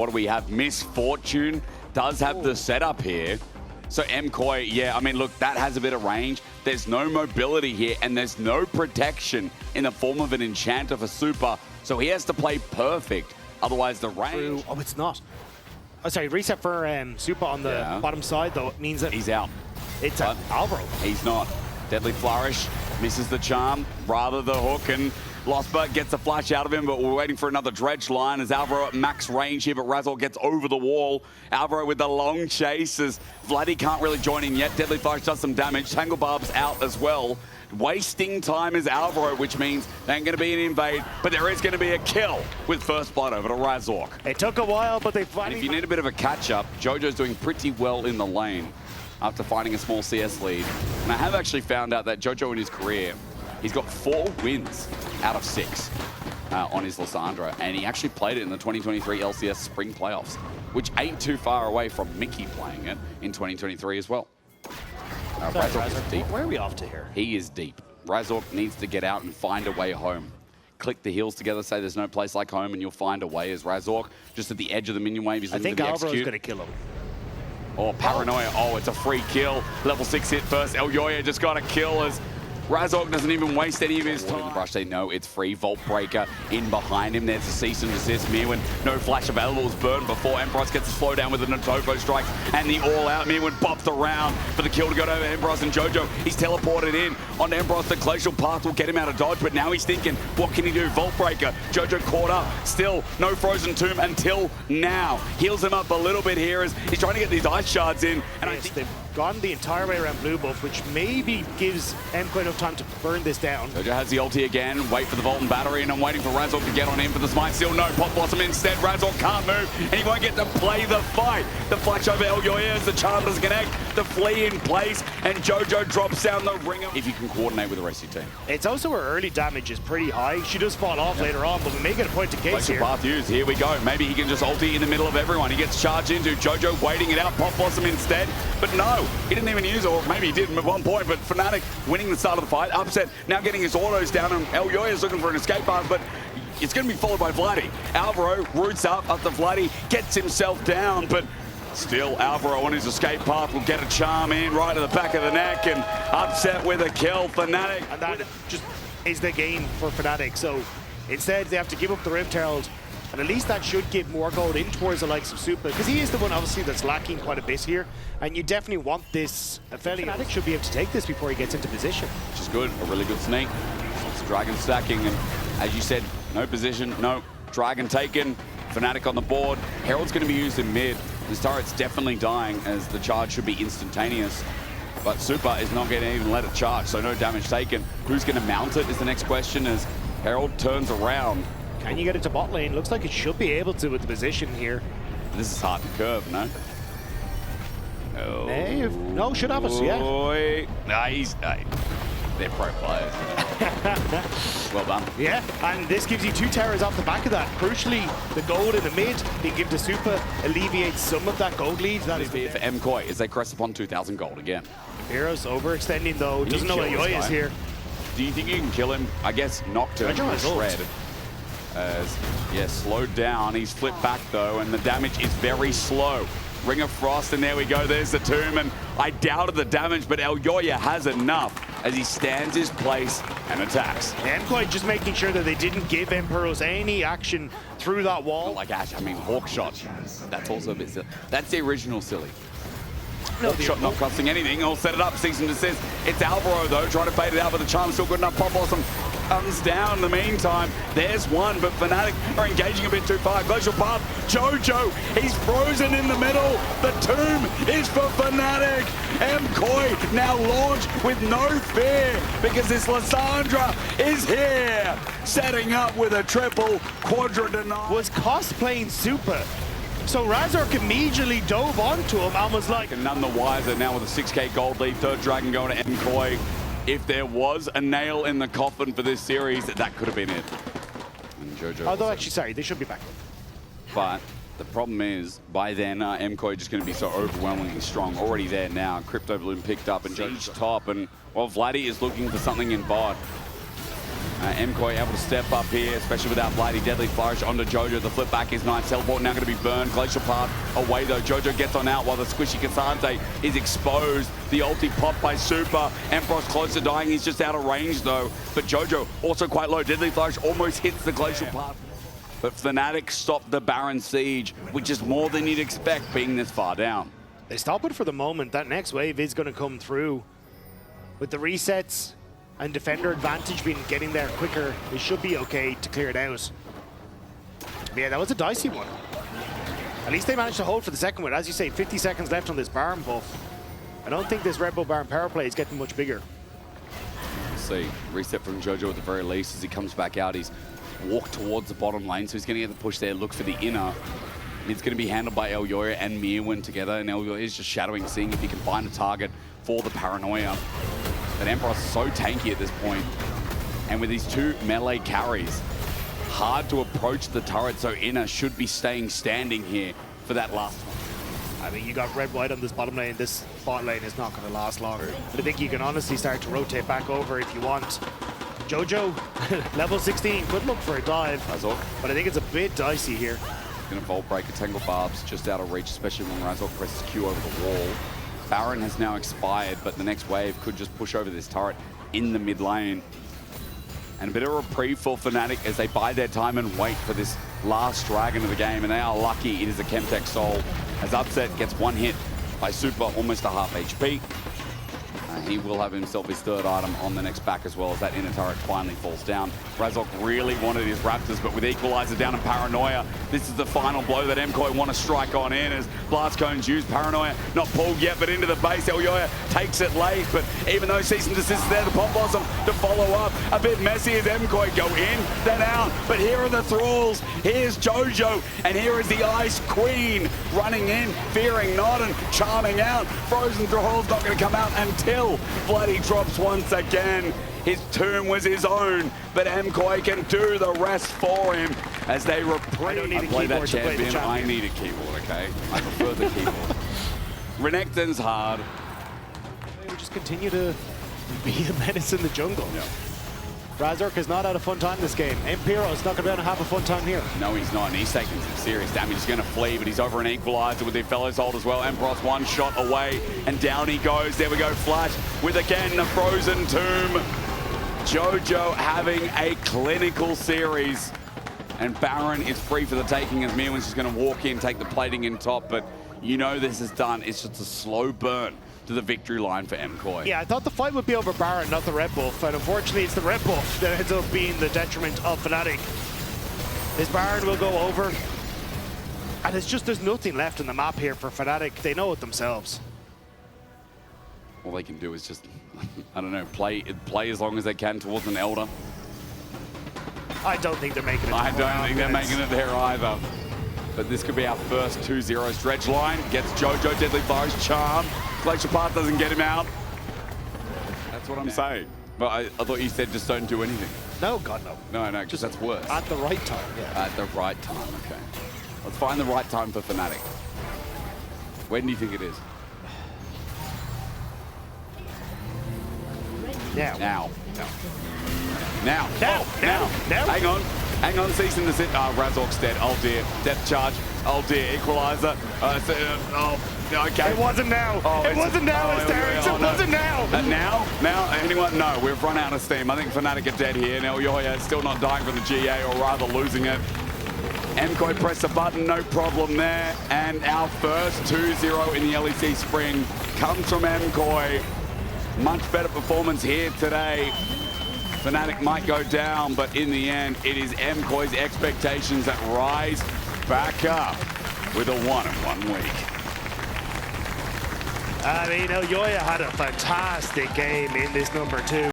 What do we have? Misfortune does have the setup here. So MKOI, yeah, I mean, look, that has a bit of range. There's no mobility here, and there's no protection in the form of an enchanter for Super. So he has to play perfect. Otherwise, the range... Oh, it's not. Oh, sorry, reset for Super on the bottom side, though. It means that... He's out. It's Alvaro. He's not. Deadly Flourish misses the charm, rather the hook, and Losbert gets a flash out of him, but we're waiting for another dredge line as Alvaro at max range here, but Razor gets over the wall. Alvaro with the long chase as Vladdy can't really join in yet. Deadly Flourish does some damage. Tangle Barb's out as well. Wasting time is Alvaro, which means there ain't going to be an invade, but there is going to be a kill with first blood over to Razork. It took a while, but they finally... And if you need a bit of a catch-up, Jojo's doing pretty well in the lane after finding a small CS lead. And I have actually found out that Jojo in his career, he's got 4 wins out of 6 on his Lissandra, and he actually played it in the 2023 LCS Spring Playoffs, which ain't too far away from Mickey playing it in 2023 as well. Razork is deep. Where are we off to here? He is deep. Razork needs to get out and find a way home. Click the heels together, say there's no place like home, and you'll find a way as Razork, just at the edge of the minion wave. He's looking to Alvaro's execute. going to kill him. Oh, Paranoia. Oh, it's a free kill. Level 6 hit first. Elyoya just got a kill as Razork doesn't even waste any of his time. The brush, they know it's free. Vault Breaker in behind him. There's a cease and desist. Mirwin, no flash available, is burned before Emperos gets a slowdown with the Notofo strikes and the all-out. Mirwin pops around for the kill to go over Emperos and Jojo. He's teleported in on Emperos. The glacial path will get him out of dodge, but now he's thinking, what can he do? Vault Breaker. Jojo caught up. Still no Frozen Tomb until now. Heals him up a little bit here as he's trying to get these ice shards in. And I think they've gone the entire way around blue buff, which maybe gives MKOI enough time to burn this down. Jojo has the ulti again, wait for the Vault and Battery, and I'm waiting for Razork to get on in for the smite. Still no Pop Blossom instead. Razork can't move, and he won't get to play the fight. The flash over Elyoya as the charm doesn't connect, the flee in place, and Jojo drops down the ringer. If you can coordinate with the rest of your team. It's also her early damage is pretty high. She does fall off later on, but we may get a point to case here. Path used. Here we go. Maybe he can just ulti in the middle of everyone. He gets charged into Jojo, waiting it out. Pop Blossom instead, but no, he didn't even use it, or maybe he did at one point, but Fnatic winning the start of the fight. Upset, now getting his autos down, and Elyoya is looking for an escape path, but it's going to be followed by Vladdy. Alvaro roots up after Vladdy gets himself down, but still Alvaro on his escape path will get a charm in right to the back of the neck, and Upset with a kill. Fnatic. And that just is the game for Fnatic. So instead, they have to give up the Rift Herald, and at least that should give more gold in towards the likes of Super, because he is the one obviously that's lacking quite a bit here, and you definitely want this. Fnatic should be able to take this before he gets into position. Which is good, a really good sneak. It's Dragon stacking, and as you said, no position, no Dragon taken. Fnatic on the board. Herald's going to be used in mid. This turret's definitely dying as the charge should be instantaneous, but Super is not going to even let it charge, so no damage taken. Who's going to mount it is the next question as Herald turns around. Can you get it to bot lane? Looks like it should be able to with the position here. This is hard to curve, no? Oh. No, should have us, yeah. Nice. They're pro players. Well done. Yeah, and this gives you 2 towers off the back of that. Crucially, the gold in the mid being given to Super alleviates some of that gold lead. That is for MKOI as they crest upon 2,000 gold again. Heroes overextending though. Doesn't know Elyoya is here. Do you think you can kill him? I guess Nocturne will shred. Slowed down. He's flipped back though, and the damage is very slow. Ring of Frost, and there we go. There's the tomb, and I doubted the damage, but Elyoya has enough as he stands his place and attacks. MKOI just making sure that they didn't give Emperos any action through that wall. Not like Ash, I mean Hawk Shot. That's also a bit silly. That's the original silly. No, Hawk Shot not costing anything. I'll set it up, cease and desist. It's Alvaro though, trying to fade it out, but the charm's still good enough. Pop Blossom comes down in the meantime. There's one, but Fnatic are engaging a bit too far. Glacial Path, Jojo, he's frozen in the middle. The tomb is for Fnatic. MKOI now launched with no fear because this Lissandra is here. Setting up with a triple quadra deny. Was cosplaying Super. So Razork immediately dove onto him and was like... And none the wiser now with a 6k gold lead. Third Dragon going to MKOI. If there was a nail in the coffin for this series, that could have been it. And Jojo. Although actually, sorry, they should be back. But the problem is, by then, MKOI just going to be so overwhelmingly strong. Already there now. Crypto Bloom picked up and Jojo's top. And, well, Vladdy is looking for something in bot. MKOI able to step up here, especially without Blighty. Deadly Flourish onto Jojo. The flip back is nice. Teleport now going to be burned. Glacial Path away though. Jojo gets on out while the squishy Kasante is exposed. The ulti popped by Super. Emperor's close to dying. He's just out of range though. But Jojo also quite low. Deadly Flourish almost hits the Glacial Path. But Fnatic stopped the Baron Siege, which is more than you'd expect being this far down. They stop it for the moment. That next wave is going to come through. With the resets and defender advantage being getting there quicker, they should be okay to clear it out. But yeah, that was a dicey one. At least they managed to hold for the second one. As you say, 50 seconds left on this Baron buff. I don't think this Red Bull Baron power play is getting much bigger. Let's see, reset from Jojo at the very least. As he comes back out, he's walked towards the bottom lane, so he's going to get the push there, look for the inner. It's going to be handled by Elyoya and Mirwin together, and Elyoya is just shadowing, seeing if he can find a target for the Paranoia. But Emperor's so tanky at this point, and with these two melee carries, hard to approach the turret, so inner should be staying standing here for that last one. I mean, you got red-white on this bottom lane. This bot lane is not going to last long. But I think you can honestly start to rotate back over if you want. Jojo, level 16, could look for a dive, but I think it's a bit dicey here. Going to Vault Breaker, Tangle Barbs, just out of reach, especially when Razork presses Q over the wall. Baron has now expired, but the next wave could just push over this turret in the mid lane. And a bit of a reprieve for Fnatic as they bide their time and wait for this last dragon of the game, and they are lucky it is a Chemtech Soul, as Upset gets one hit by Super, almost a half HP. He will have himself his third item on the next back as well, as that inner turret finally falls down. Razork really wanted his Raptors, but with Equalizer down and Paranoia, this is the final blow that MKOI want to strike on in as Blast Cone's used. Paranoia not pulled yet, but into the base. Elyoya takes it late, but even though Cease and Desist is there, the Pop Blossom to follow up. A bit messy as MKOI go in, then out, but here are the Thralls. Here's Jojo, and here is the Ice Queen running in, fearing not and charming out. Frozen Thrall's not going to come out until Bloody drops once again. His tomb was his own, but MKOI can do the rest for him as they reprieve. I don't need a play keyboard that to play the champion. I need a keyboard, okay? I prefer the keyboard. Renekton's hard. They would just continue to be a menace in the jungle. Yeah. Razork has not had a fun time this game. Empiro's not going to be able to have a fun time here. No, he's not, and he's taking some serious damage. He's going to flee, but he's over an Equalizer with their fellows hold as well. Emperor's one shot away, and down he goes. There we go, Flash with again the Frozen Tomb. Jojo having a clinical series, and Baron is free for the taking as Mirwin's just going to walk in, take the plating in top, but you know this is done. It's just a slow burn to the victory line for MKOI. Yeah, I thought the fight would be over Baron, not the red buff, and unfortunately it's the red buff that ends up being the detriment of Fnatic. This Baron will go over, and there's nothing left in the map here for Fnatic. They know it themselves. All they can do is just, I don't know, play as long as they can towards an Elder. I don't think they're making it. I don't think they're making it there either. But this could be our first 2-0 stretch line. Gets Jojo, Deadly Flourish, Charm. Glacial Path doesn't get him out. That's what I'm saying. But I thought you said just don't do anything. No, God, no. No, because that's worse. At the right time, yeah. At the right time, okay. Let's find the right time for Fnatic. When do you think it is? Now. Now. No. Now. Now. Oh, Now. Hang on, Cease and Desist. Razork's dead. Oh dear. Death charge. Oh dear. Equalizer. Okay. It wasn't now. Oh, it wasn't now, Asterix. It wasn't now. Now? Anyone? No, we've run out of steam. I think Fnatic are dead here. Now Elyoya is still not dying from the GA, or rather losing it. MKOI press the button, no problem there. And our first 2-0 in the LEC spring comes from MKOI. Much better performance here today. Fnatic might go down, but in the end, it is MKOI's expectations that rise back up with a 1-1 week. I mean, Elyoya had a fantastic game in this number 2.